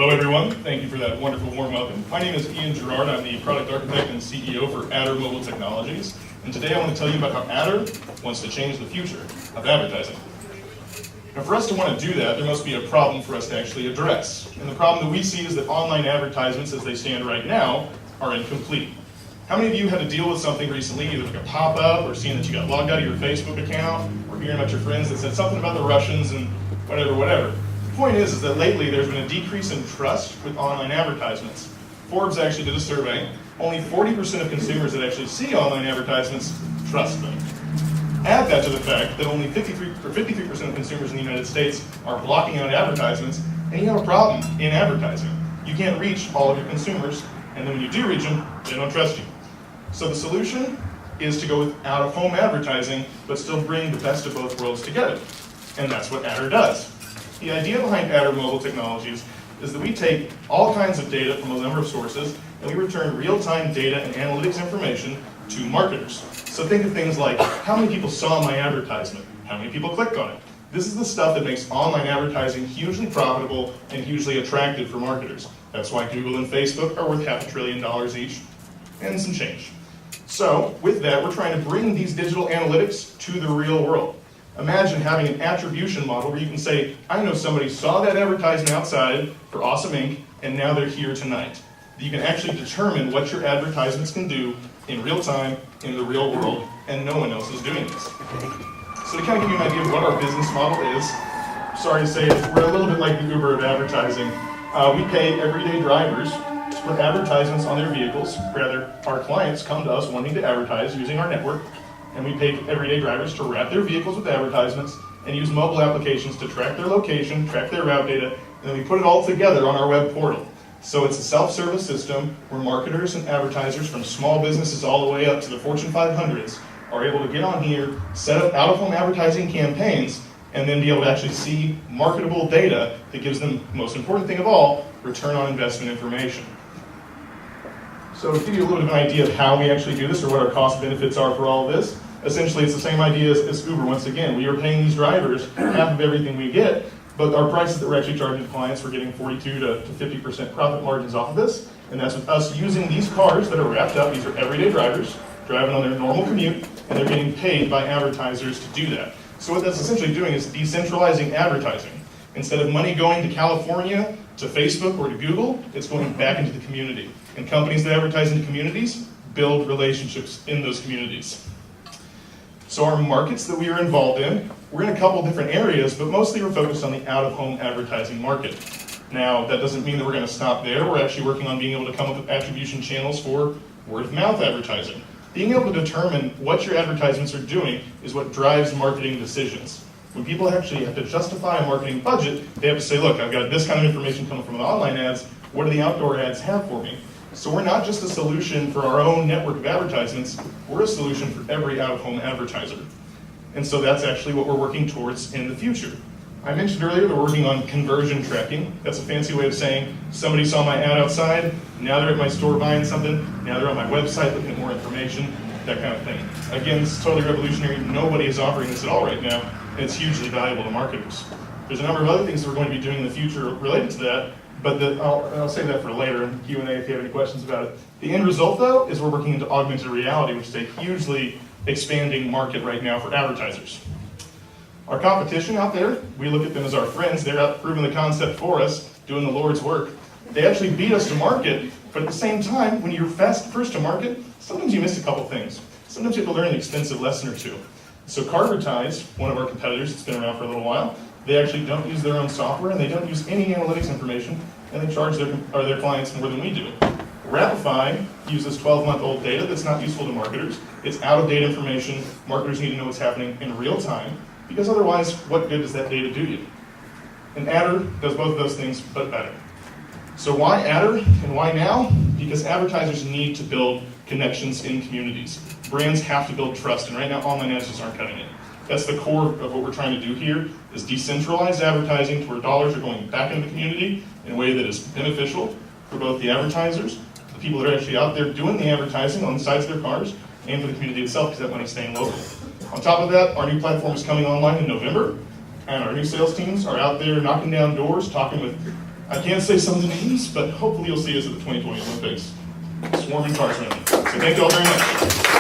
Hello everyone, thank you for that wonderful warm welcome. My name is Ian Gerard, I'm the product architect and CEO for Adder Mobile Technologies. And today I want to tell you about how Adder wants to change the future of advertising. Now for us to want to do that, there must be a problem for us to actually address. And the problem that we see is that online advertisements as they stand right now are incomplete. How many of you had to deal with something recently, either like a pop-up or seeing that you got logged out of your Facebook account or hearing about your friends that said something about the Russians and whatever. The point is that lately there's been a decrease in trust with online advertisements. Forbes actually did a survey. Only 40% of consumers that actually see online advertisements trust them. Add that to the fact that only 53% of consumers in the United States are blocking out advertisements, and you have a problem in advertising. You can't reach all of your consumers, and then when you do reach them, they don't trust you. So the solution is to go with out-of-home advertising, but still bring the best of both worlds together. And that's what Adder does. The idea behind Adder Mobile Technologies is that we take all kinds of data from a number of sources, and we return real-time data and analytics information to marketers. So think of things like, how many people saw my advertisement? How many people clicked on it? This is the stuff that makes online advertising hugely profitable and hugely attractive for marketers. That's why Google and Facebook are worth $500 billion each, and some change. So with that, we're trying to bring these digital analytics to the real world. Imagine having an attribution model where you can say, I know somebody saw that advertisement outside for Awesome Inc., and now they're here tonight. You can actually determine what your advertisements can do in real time, in the real world, and no one else is doing this. So to kind of give you an idea of what our business model is, sorry to say it, we're a little bit like the Uber of advertising. We pay everyday drivers to put advertisements on their vehicles. Rather, our clients come to us wanting to advertise using our network, and we pay everyday drivers to wrap their vehicles with advertisements and use mobile applications to track their location, track their route data, and then we put it all together on our web portal. So it's a self-service system where marketers and advertisers from small businesses all the way up to the Fortune 500s are able to get on here, set up out-of-home advertising campaigns, and then be able to actually see marketable data that gives them, most important thing of all, return on investment information. So to give you a little bit of an idea of how we actually do this or what our cost benefits are for all of this, essentially it's the same idea as Uber. Once again, we are paying these drivers half of everything we get, but our prices that we're actually charging to clients, we're getting 42 to 50% profit margins off of this, and that's with us using these cars that are wrapped up. These are everyday drivers driving on their normal commute, and they're getting paid by advertisers to do that. So what that's essentially doing is decentralizing advertising. Instead of money going to California, to Facebook, or to Google, it's going back into the community. And companies that advertise into communities build relationships in those communities. So our markets that we are involved in, we're in a couple different areas, but mostly we're focused on the out-of-home advertising market. Now, that doesn't mean that we're going to stop there. We're actually working on being able to come up with attribution channels for word-of-mouth advertising. Being able to determine what your advertisements are doing is what drives marketing decisions. When people actually have to justify a marketing budget, they have to say, look, I've got this kind of information coming from the online ads, what do the outdoor ads have for me? So we're not just a solution for our own network of advertisements, we're a solution for every out-of-home advertiser. And so that's actually what we're working towards in the future. I mentioned earlier that we're working on conversion tracking. That's a fancy way of saying somebody saw my ad outside, now they're at my store buying something, now they're on my website looking at more information, that kind of thing. Again, it's totally revolutionary. Nobody is offering this at all right now, and it's hugely valuable to marketers. There's a number of other things that we're going to be doing in the future related to that, but I'll save that for later in Q&A if you have any questions about it. The end result, though, is we're working into augmented reality, which is a hugely expanding market right now for advertisers. Our competition out there, we look at them as our friends. They're out proving the concept for us, doing the Lord's work. They actually beat us to market, but at the same time, when you're first to market, sometimes you miss a couple things. Sometimes you have to learn an expensive lesson or two. So Carvertise, one of our competitors that's been around for a little while, they actually don't use their own software and they don't use any analytics information, and they charge their clients more than we do. Rapify uses 12-month-old data that's not useful to marketers. It's out-of-date information. Marketers need to know what's happening in real time, because otherwise, what good does that data do you? And Adder does both of those things, but better. So why Adder and why now? Because advertisers need to build connections in communities. Brands have to build trust, and right now online ads just aren't cutting it. That's the core of what we're trying to do here, is decentralized advertising to where dollars are going back into the community in a way that is beneficial for both the advertisers, the people that are actually out there doing the advertising on the sides of their cars, and for the community itself, because that money's staying local. On top of that, our new platform is coming online in November, and our new sales teams are out there knocking down doors, talking with I can't say some of the names, but hopefully you'll see us at the 2020 Olympics. Swarming cars around. So thank you all very much.